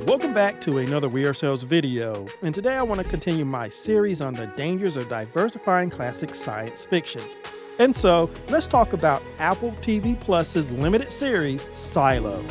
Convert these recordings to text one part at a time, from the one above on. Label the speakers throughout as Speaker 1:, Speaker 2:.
Speaker 1: Welcome back to another We Ourselves video, and today I want to continue my series on the dangers of diversifying classic science fiction. And so, let's talk about Apple TV Plus's limited series, Silo.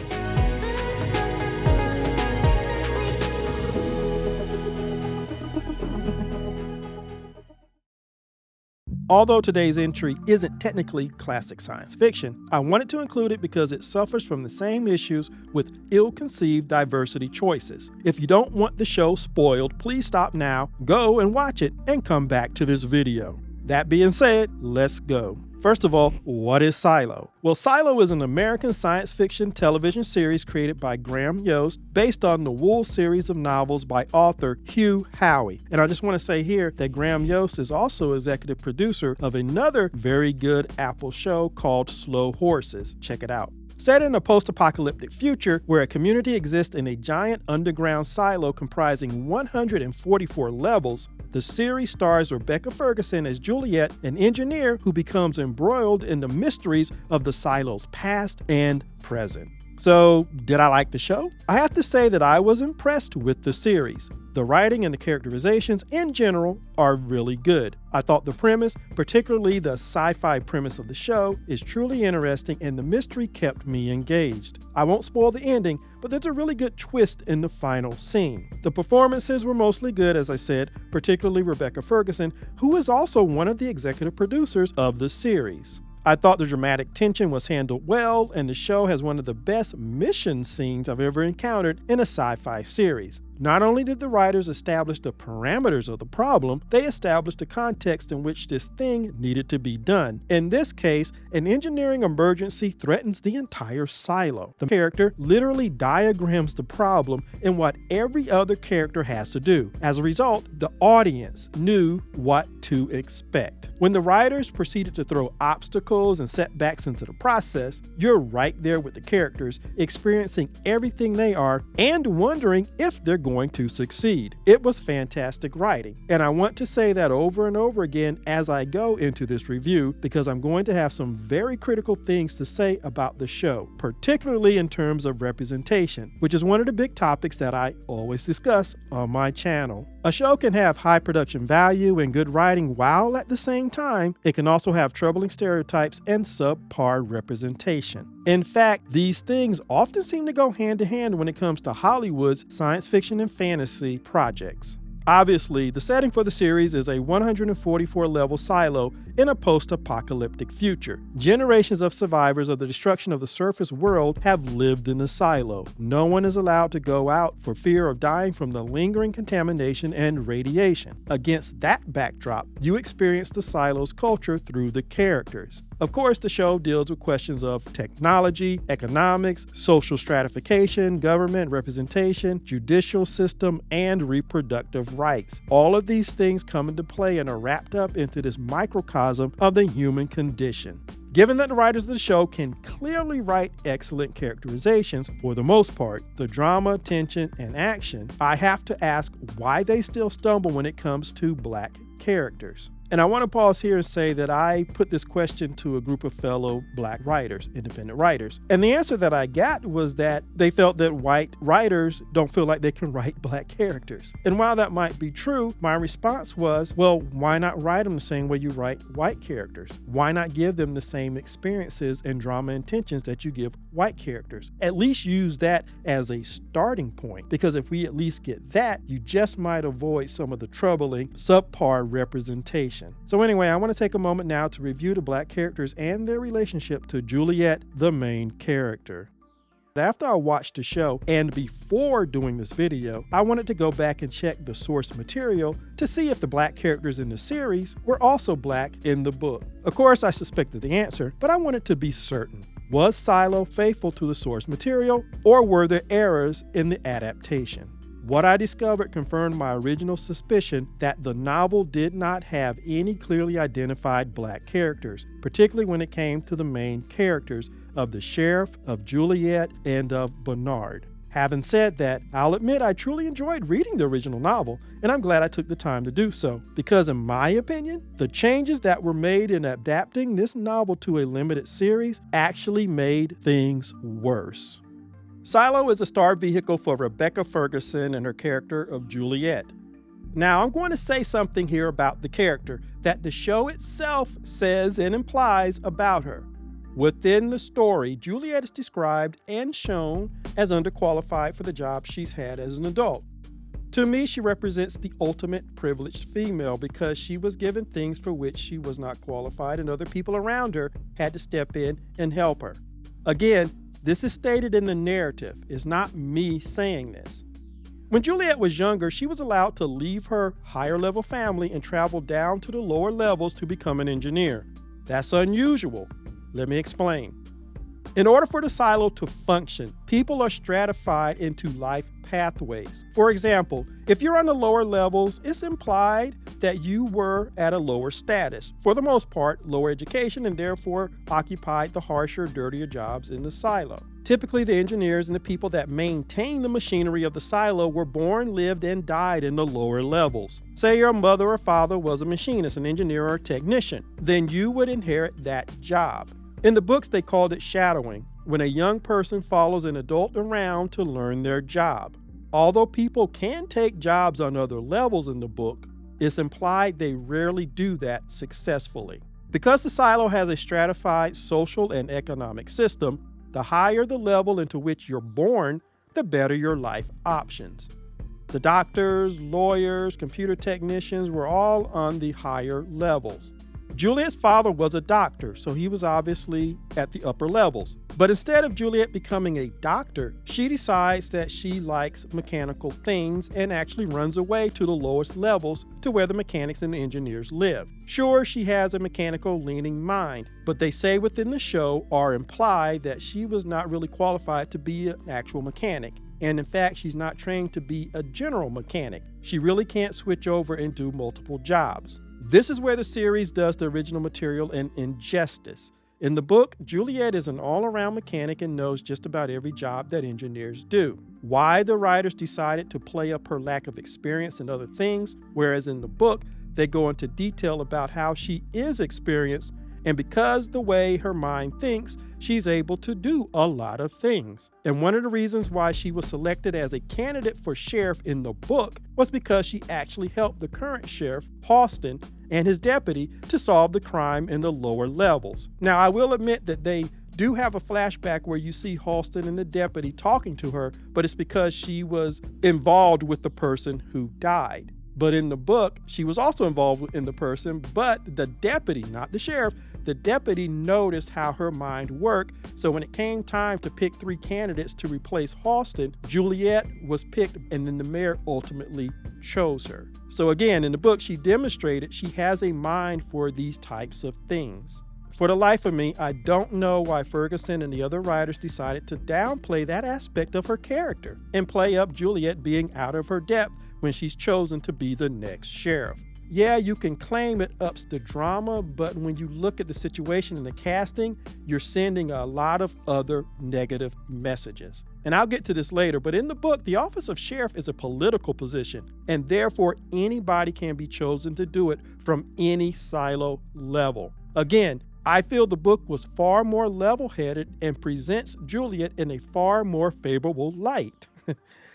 Speaker 1: Although today's entry isn't technically classic science fiction, I wanted to include it because it suffers from the same issues with ill-conceived diversity choices. If you don't want the show spoiled, please stop now, go and watch it, and come back to this video. That being said, let's go. First of all, what is Silo? Well, Silo is an American science fiction television series created by Graham Yost based on the Wool series of novels by author Hugh Howey. And I just want to say here that Graham Yost is also executive producer of another very good Apple show called Slow Horses. Check it out. Set in a post-apocalyptic future where a community exists in a giant underground silo comprising 144 levels, the series stars Rebecca Ferguson as Juliet, an engineer who becomes embroiled in the mysteries of the silo's past and present. So, did I like the show? I have to say that I was impressed with the series. The writing and the characterizations in general are really good. I thought the premise, particularly the sci-fi premise of the show, is truly interesting and the mystery kept me engaged. I won't spoil the ending, but there's a really good twist in the final scene. The performances were mostly good, as I said, particularly Rebecca Ferguson, who is also one of the executive producers of the series. I thought the dramatic tension was handled well, and the show has one of the best mission scenes I've ever encountered in a sci-fi series. Not only did the writers establish the parameters of the problem, they established the context in which this thing needed to be done. In this case, an engineering emergency threatens the entire silo. The character literally diagrams the problem and what every other character has to do. As a result, the audience knew what to expect. When the writers proceeded to throw obstacles and setbacks into the process, you're right there with the characters, experiencing everything they are and wondering if they're going to succeed. It was fantastic writing, and I want to say that over and over again as I go into this review because I'm going to have some very critical things to say about the show, particularly in terms of representation, which is one of the big topics that I always discuss on my channel. A show can have high production value and good writing while at the same time, it can also have troubling stereotypes and subpar representation. In fact, these things often seem to go hand in hand when it comes to Hollywood's science fiction and fantasy projects. Obviously, the setting for the series is a 144-level silo in a post-apocalyptic future. Generations of survivors of the destruction of the surface world have lived in the silo. No one is allowed to go out for fear of dying from the lingering contamination and radiation. Against that backdrop, you experience the silo's culture through the characters. Of course, the show deals with questions of technology, economics, social stratification, government representation, judicial system, and reproductive rights. All of these things come into play and are wrapped up into this microcosm of the human condition. Given that the writers of the show can clearly write excellent characterizations for the most part, the drama, tension, and action, I have to ask why they still stumble when it comes to black characters. And I want to pause here and say that I put this question to a group of fellow black writers, independent writers. And the answer that I got was that they felt that white writers don't feel like they can write black characters. And while that might be true, my response was, well, why not write them the same way you write white characters? Why not give them the same experiences and drama and tensions that you give white characters? At least use that as a starting point, because if we at least get that, you just might avoid some of the troubling subpar representation. So anyway, I want to take a moment now to review the black characters and their relationship to Juliet, the main character. After I watched the show and before doing this video, I wanted to go back and check the source material to see if the black characters in the series were also black in the book. Of course, I suspected the answer, but I wanted to be certain. Was Silo faithful to the source material, or were there errors in the adaptation? What I discovered confirmed my original suspicion that the novel did not have any clearly identified black characters, particularly when it came to the main characters of the sheriff, of Juliet, and of Bernard. Having said that, I'll admit I truly enjoyed reading the original novel, and I'm glad I took the time to do so, because in my opinion, the changes that were made in adapting this novel to a limited series actually made things worse. Silo is a star vehicle for Rebecca Ferguson and her character of Juliet. Now, I'm going to say something here about the character that the show itself says and implies about her. Within the story, Juliet is described and shown as underqualified for the job she's had as an adult. To me, she represents the ultimate privileged female because she was given things for which she was not qualified and other people around her had to step in and help her. Again, this is stated in the narrative. It's not me saying this. When Juliet was younger, she was allowed to leave her higher level family and travel down to the lower levels to become an engineer. That's unusual. Let me explain. In order for the silo to function, people are stratified into life pathways. For example, if you're on the lower levels, it's implied that you were at a lower status, for the most part, lower education, and therefore occupied the harsher, dirtier jobs in the silo. Typically, the engineers and the people that maintain the machinery of the silo were born, lived, and died in the lower levels. Say your mother or father was a machinist, an engineer, or a technician, then you would inherit that job. In the books, they called it shadowing, when a young person follows an adult around to learn their job. Although people can take jobs on other levels in the book, it's implied they rarely do that successfully. Because the silo has a stratified social and economic system, the higher the level into which you're born, the better your life options. The doctors, lawyers, computer technicians were all on the higher levels. Juliet's father was a doctor, so he was obviously at the upper levels. But instead of Juliet becoming a doctor, she decides that she likes mechanical things and actually runs away to the lowest levels to where the mechanics and the engineers live. Sure, she has a mechanical leaning mind, but they say within the show or imply that she was not really qualified to be an actual mechanic. And in fact, she's not trained to be a general mechanic. She really can't switch over and do multiple jobs. This is where the series does the original material an injustice. In the book, Juliet is an all-around mechanic and knows just about every job that engineers do. Why the writers decided to play up her lack of experience and other things, whereas in the book, they go into detail about how she is experienced, and because the way her mind thinks, she's able to do a lot of things. And one of the reasons why she was selected as a candidate for sheriff in the book was because she actually helped the current sheriff, Halston, and his deputy to solve the crime in the lower levels. Now, I will admit that they do have a flashback where you see Halston and the deputy talking to her, but it's because she was involved with the person who died. But in the book, she was also involved in the person, but the deputy, not the sheriff, the deputy noticed how her mind worked. So when it came time to pick 3 candidates to replace Halston, Juliet was picked, and then the mayor ultimately chose her. So again, in the book, she demonstrated she has a mind for these types of things. For the life of me, I don't know why Ferguson and the other writers decided to downplay that aspect of her character and play up Juliet being out of her depth when she's chosen to be the next sheriff. Yeah, you can claim it ups the drama, but when you look at the situation and the casting, you're sending a lot of other negative messages. And I'll get to this later, but in the book, the office of sheriff is a political position, and therefore anybody can be chosen to do it from any silo level. Again, I feel the book was far more level-headed and presents Juliet in a far more favorable light.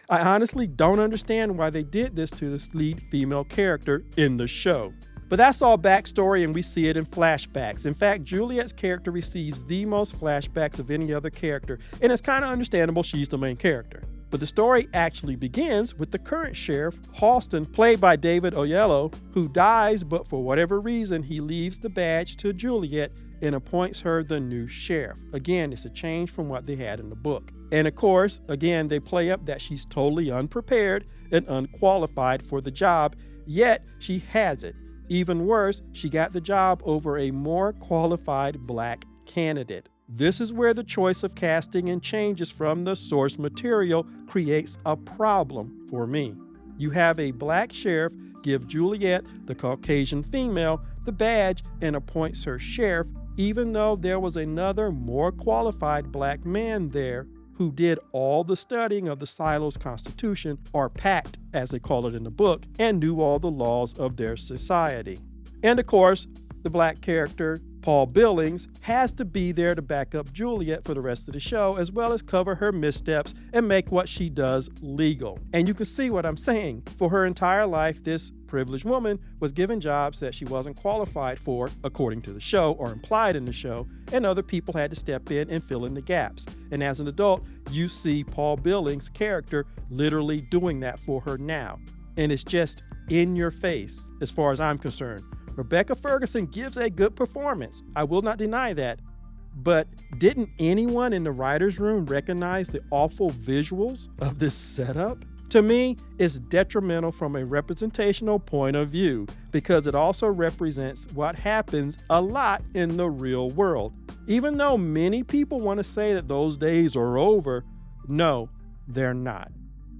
Speaker 1: I honestly don't understand why they did this to this lead female character in the show. But that's all backstory, and we see it in flashbacks. In fact, Juliet's character receives the most flashbacks of any other character, and it's kind of understandable she's the main character. But the story actually begins with the current sheriff, Halston, played by David Oyelowo, who dies, but for whatever reason, he leaves the badge to Juliet and appoints her the new sheriff. Again, it's a change from what they had in the book. And of course, again, they play up that she's totally unprepared and unqualified for the job, yet she has it. Even worse, she got the job over a more qualified black candidate. This is where the choice of casting and changes from the source material creates a problem for me. You have a black sheriff give Juliet, the Caucasian female, the badge and appoints her sheriff, even though there was another more qualified black man there who did all the studying of the silo's constitution, or pact as they call it in the book, and knew all the laws of their society. And of course, the black character Paul Billings has to be there to back up Juliet for the rest of the show, as well as cover her missteps and make what she does legal. And you can see what I'm saying. For her entire life, this privileged woman was given jobs that she wasn't qualified for, according to the show or implied in the show, and other people had to step in and fill in the gaps. And as an adult, you see Paul Billings' character literally doing that for her now. And it's just in your face, as far as I'm concerned. Rebecca Ferguson gives a good performance. I will not deny that. But didn't anyone in the writer's room recognize the awful visuals of this setup? To me, it's detrimental from a representational point of view because it also represents what happens a lot in the real world. Even though many people want to say that those days are over, no, they're not.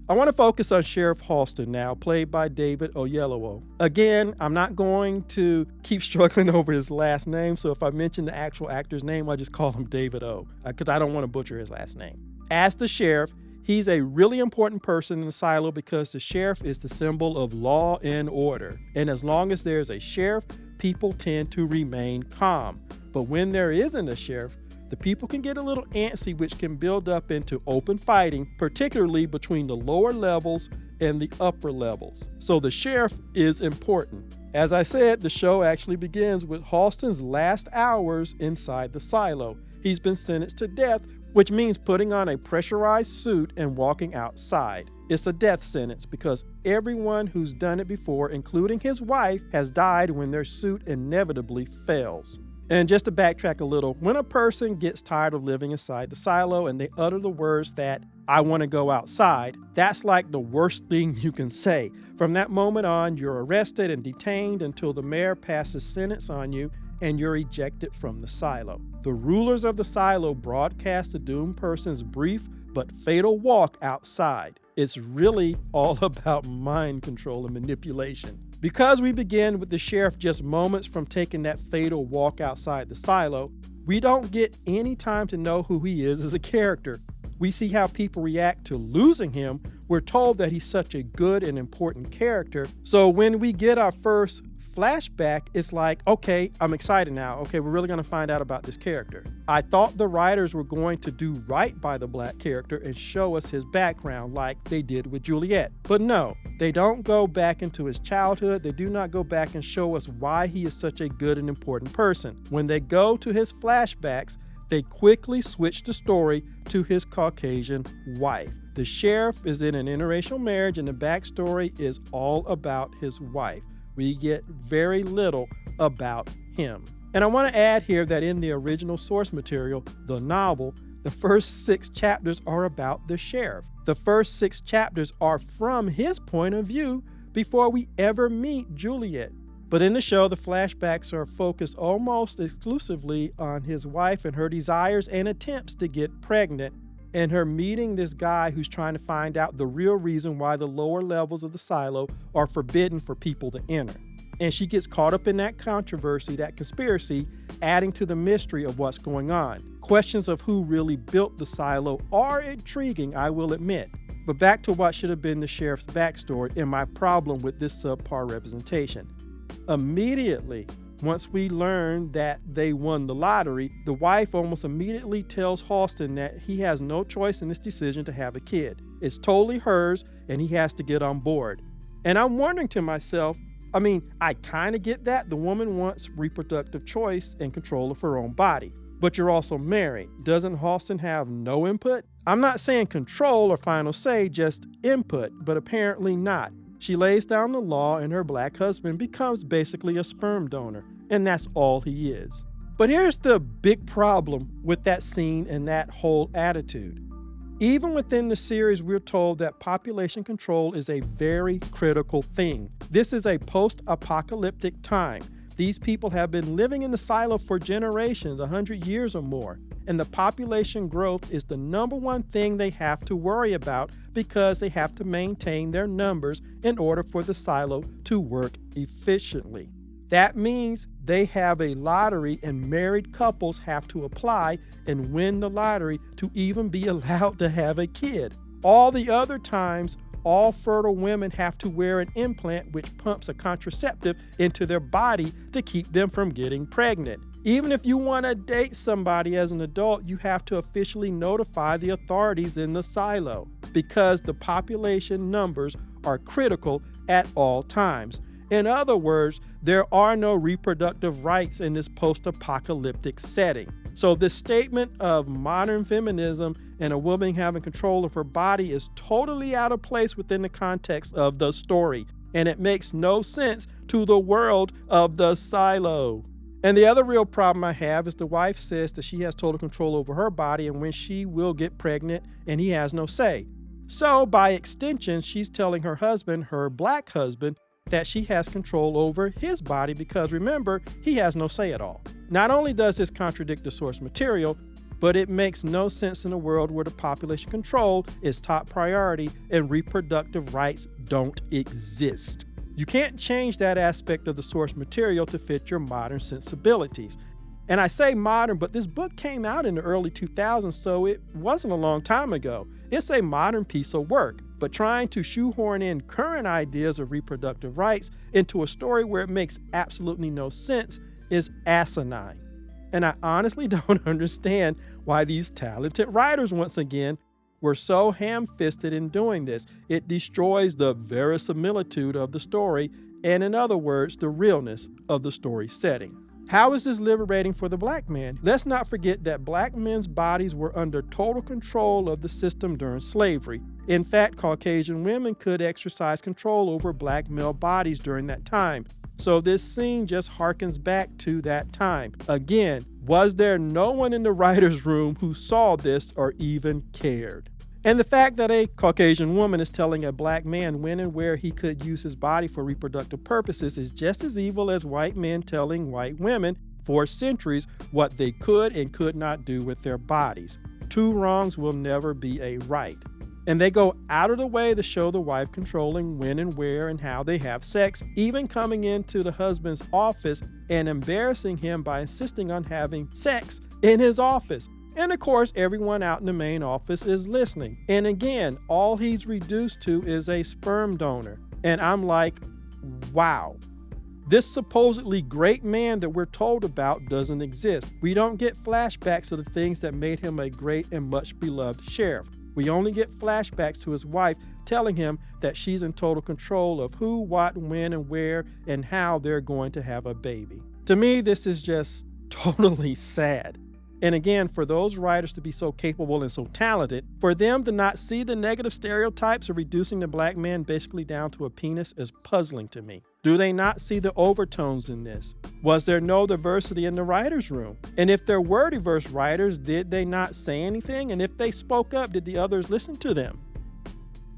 Speaker 1: I want to focus on Sheriff Halston now, played by David Oyelowo. Again, I'm not going to keep struggling over his last name, so if I mention the actual actor's name, I'll just call him David O, because I don't want to butcher his last name. As the sheriff, he's a really important person in the silo because the sheriff is the symbol of law and order. And as long as there's a sheriff, people tend to remain calm. But when there isn't a sheriff, the people can get a little antsy, which can build up into open fighting, particularly between the lower levels and the upper levels. So the sheriff is important. As I said, the show actually begins with Halston's last hours inside the silo. He's been sentenced to death, which means putting on a pressurized suit and walking outside. It's a death sentence because everyone who's done it before, including his wife, has died when their suit inevitably fails. And just to backtrack a little, when a person gets tired of living inside the silo and they utter the words that, "I want to go outside," that's like the worst thing you can say. From that moment on, you're arrested and detained until the mayor passes sentence on you and you're ejected from the silo. The rulers of the silo broadcast the doomed person's brief but fatal walk outside. It's really all about mind control and manipulation. Because we begin with the sheriff just moments from taking that fatal walk outside the silo, we don't get any time to know who he is as a character. We see how people react to losing him. We're told that he's such a good and important character. So when we get our first flashback, it's like, okay, I'm excited now. Okay, we're really going to find out about this character. I thought the writers were going to do right by the black character and show us his background like they did with Juliet. But no, they don't go back into his childhood. They do not go back and show us why he is such a good and important person. When they go to his flashbacks, they quickly switch the story to his Caucasian wife. The sheriff is in an interracial marriage and the backstory is all about his wife. We get very little about him. And I want to add here that in the original source material, the novel, the first 6 chapters are about the sheriff. The first 6 chapters are from his point of view before we ever meet Juliet. But in the show, the flashbacks are focused almost exclusively on his wife and her desires and attempts to get pregnant, and her meeting this guy who's trying to find out the real reason why the lower levels of the silo are forbidden for people to enter. And she gets caught up in that controversy, that conspiracy, adding to the mystery of what's going on. Questions of who really built the silo are intriguing, I will admit. But back to what should have been the sheriff's backstory and my problem with this subpar representation. Immediately, once we learn that they won the lottery, the wife almost immediately tells Halston that he has no choice in this decision to have a kid. It's totally hers, and he has to get on board. And I'm wondering to myself, I kind of get that. The woman wants reproductive choice and control of her own body. But you're also married. Doesn't Halston have no input? I'm not saying control or final say, just input, but apparently not. She lays down the law and her black husband becomes basically a sperm donor, and that's all he is. But here's the big problem with that scene and that whole attitude. Even within the series, we're told that population control is a very critical thing. This is a post-apocalyptic time. These people have been living in the silo for generations, 100 years or more. And the population growth is the number one thing they have to worry about because they have to maintain their numbers in order for the silo to work efficiently. That means they have a lottery and married couples have to apply and win the lottery to even be allowed to have a kid. All the other times, all fertile women have to wear an implant which pumps a contraceptive into their body to keep them from getting pregnant. Even if you want to date somebody as an adult, you have to officially notify the authorities in the silo because the population numbers are critical at all times. In other words, there are no reproductive rights in this post-apocalyptic setting. So this statement of modern feminism and a woman having control of her body is totally out of place within the context of the story, and it makes no sense to the world of the silo. And the other real problem I have is the wife says that she has total control over her body and when she will get pregnant, and he has no say. So by extension, she's telling her husband, her black husband, that she has control over his body because remember, he has no say at all. Not only does this contradict the source material, but it makes no sense in a world where the population control is top priority and reproductive rights don't exist. You can't change that aspect of the source material to fit your modern sensibilities. And I say modern, but this book came out in the early 2000s, so it wasn't a long time ago. It's a modern piece of work, but trying to shoehorn in current ideas of reproductive rights into a story where it makes absolutely no sense is asinine. And I honestly don't understand why these talented writers, once again, were so ham-fisted in doing this. It destroys the verisimilitude of the story, and in other words, the realness of the story setting. How is this liberating for the black man? Let's not forget that black men's bodies were under total control of the system during slavery. In fact, Caucasian women could exercise control over black male bodies during that time. So this scene just harkens back to that time. Again, was there no one in the writer's room who saw this or even cared? And the fact that a Caucasian woman is telling a black man when and where he could use his body for reproductive purposes is just as evil as white men telling white women for centuries what they could and could not do with their bodies. Two wrongs will never be a right. And they go out of the way to show the wife controlling when and where and how they have sex, even coming into the husband's office and embarrassing him by insisting on having sex in his office. And of course, everyone out in the main office is listening. And again, all he's reduced to is a sperm donor. And I'm like, wow. This supposedly great man that we're told about doesn't exist. We don't get flashbacks of the things that made him a great and much beloved sheriff. We only get flashbacks to his wife telling him that she's in total control of who, what, when, and where, and how they're going to have a baby. To me, this is just totally sad. And again, for those writers to be so capable and so talented, for them to not see the negative stereotypes of reducing the black man basically down to a penis is puzzling to me. Do they not see the overtones in this? Was there no diversity in the writer's room? And if there were diverse writers, did they not say anything? And if they spoke up, did the others listen to them?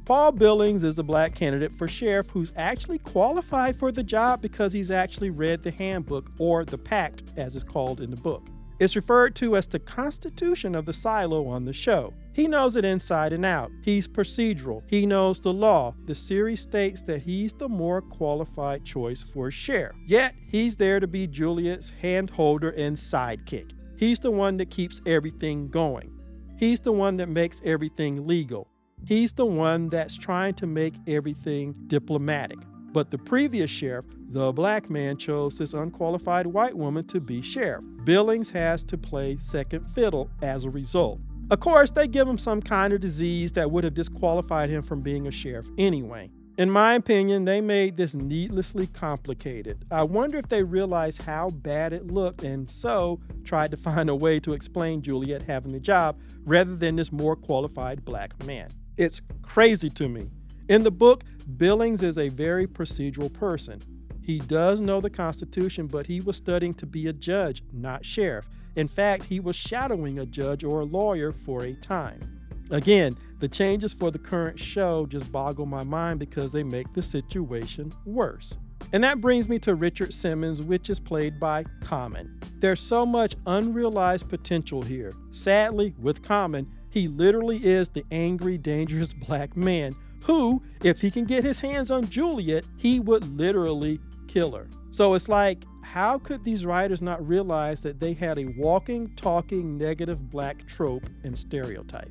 Speaker 1: Paul Billings is the black candidate for sheriff who's actually qualified for the job because he's actually read the handbook, or the pact as it's called in the book. It's referred to as the Constitution of the Silo on the show. He knows it inside and out. He's procedural. He knows the law. The series states that he's the more qualified choice for sheriff. Yet, he's there to be Juliet's handholder and sidekick. He's the one that keeps everything going. He's the one that makes everything legal. He's the one that's trying to make everything diplomatic. But the previous sheriff, the black man, chose this unqualified white woman to be sheriff. Billings has to play second fiddle as a result. Of course, they give him some kind of disease that would have disqualified him from being a sheriff anyway. In my opinion, they made this needlessly complicated. I wonder if they realized how bad it looked and so tried to find a way to explain Juliet having the job rather than this more qualified black man. It's crazy to me. In the book, Billings is a very procedural person. He does know the Constitution, but he was studying to be a judge, not sheriff. In fact, he was shadowing a judge or a lawyer for a time. Again, the changes for the current show just boggle my mind because they make the situation worse. And that brings me to Richard Simmons, which is played by Common. There's so much unrealized potential here. Sadly, with Common, he literally is the angry, dangerous black man who, if he can get his hands on Juliet, he would literally kill her. So it's like, how could these writers not realize that they had a walking, talking, negative black trope and stereotype?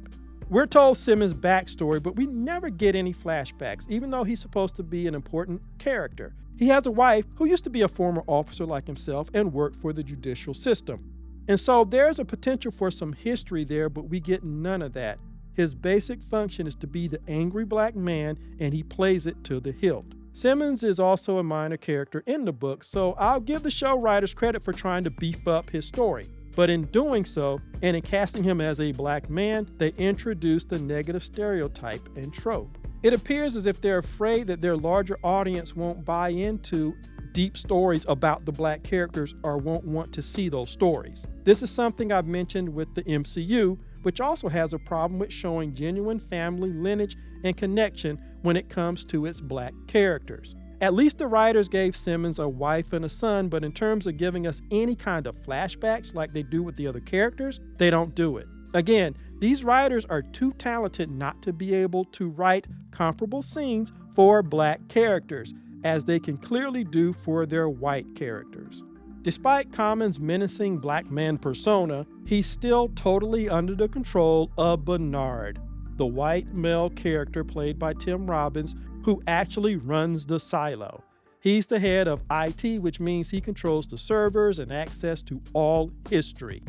Speaker 1: We're told Simmons' backstory, but we never get any flashbacks, even though he's supposed to be an important character. He has a wife who used to be a former officer like himself and worked for the judicial system. And so there's a potential for some history there, but we get none of that. His basic function is to be the angry black man, and he plays it to the hilt. Simmons is also a minor character in the book, so I'll give the show writers credit for trying to beef up his story. But in doing so, and in casting him as a black man, they introduce the negative stereotype and trope. It appears as if they're afraid that their larger audience won't buy into deep stories about the black characters or won't want to see those stories. This is something I've mentioned with the MCU, which also has a problem with showing genuine family lineage and connection when it comes to its black characters. At least the writers gave Simmons a wife and a son, but in terms of giving us any kind of flashbacks like they do with the other characters, they don't do it. Again, these writers are too talented not to be able to write comparable scenes for black characters, as they can clearly do for their white characters. Despite Common's menacing black man persona, he's still totally under the control of Bernard, the white male character played by Tim Robbins, who actually runs the silo. He's the head of IT, which means he controls the servers and access to all history.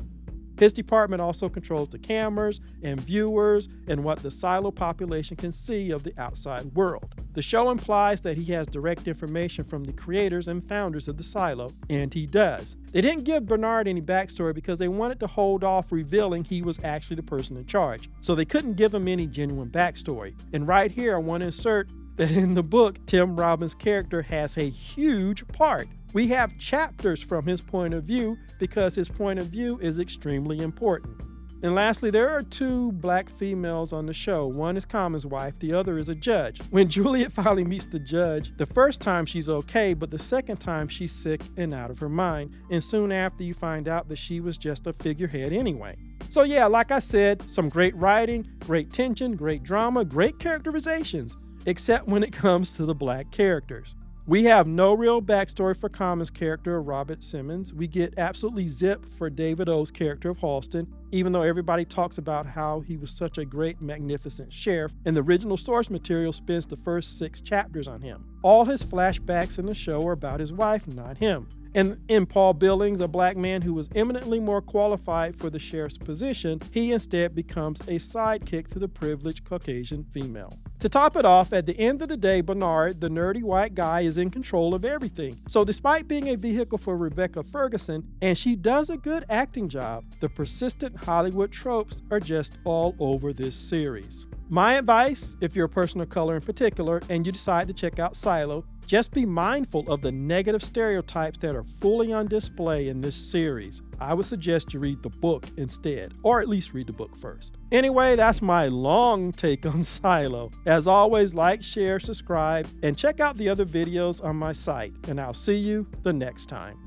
Speaker 1: His department also controls the cameras and viewers and what the silo population can see of the outside world. The show implies that he has direct information from the creators and founders of the silo, and he does. They didn't give Bernard any backstory because they wanted to hold off revealing he was actually the person in charge, so they couldn't give him any genuine backstory. And right here I want to insert that in the book, Tim Robbins' character has a huge part. We have chapters from his point of view because his point of view is extremely important. And lastly, there are two black females on the show. One is Common's wife, the other is a judge. When Juliet finally meets the judge, the first time she's okay, but the second time she's sick and out of her mind. And soon after you find out that she was just a figurehead anyway. So yeah, like I said, some great writing, great tension, great drama, great characterizations, except when it comes to the black characters. We have no real backstory for Common's character of Robert Simmons. We get absolutely zip for David O's character of Halston, even though everybody talks about how he was such a great, magnificent sheriff, and the original source material spends the first 6 chapters on him. All his flashbacks in the show are about his wife, not him. And in Paul Billings, a black man who was eminently more qualified for the sheriff's position, he instead becomes a sidekick to the privileged Caucasian female. To top it off, at the end of the day, Bernard, the nerdy white guy, is in control of everything. So despite being a vehicle for Rebecca Ferguson, and she does a good acting job, the persistent Hollywood tropes are just all over this series. My advice, if you're a person of color in particular and you decide to check out Silo, just be mindful of the negative stereotypes that are fully on display in this series. I would suggest you read the book instead, or at least read the book first. Anyway, that's my long take on Silo. As always, like, share, subscribe, and check out the other videos on my site, and I'll see you the next time.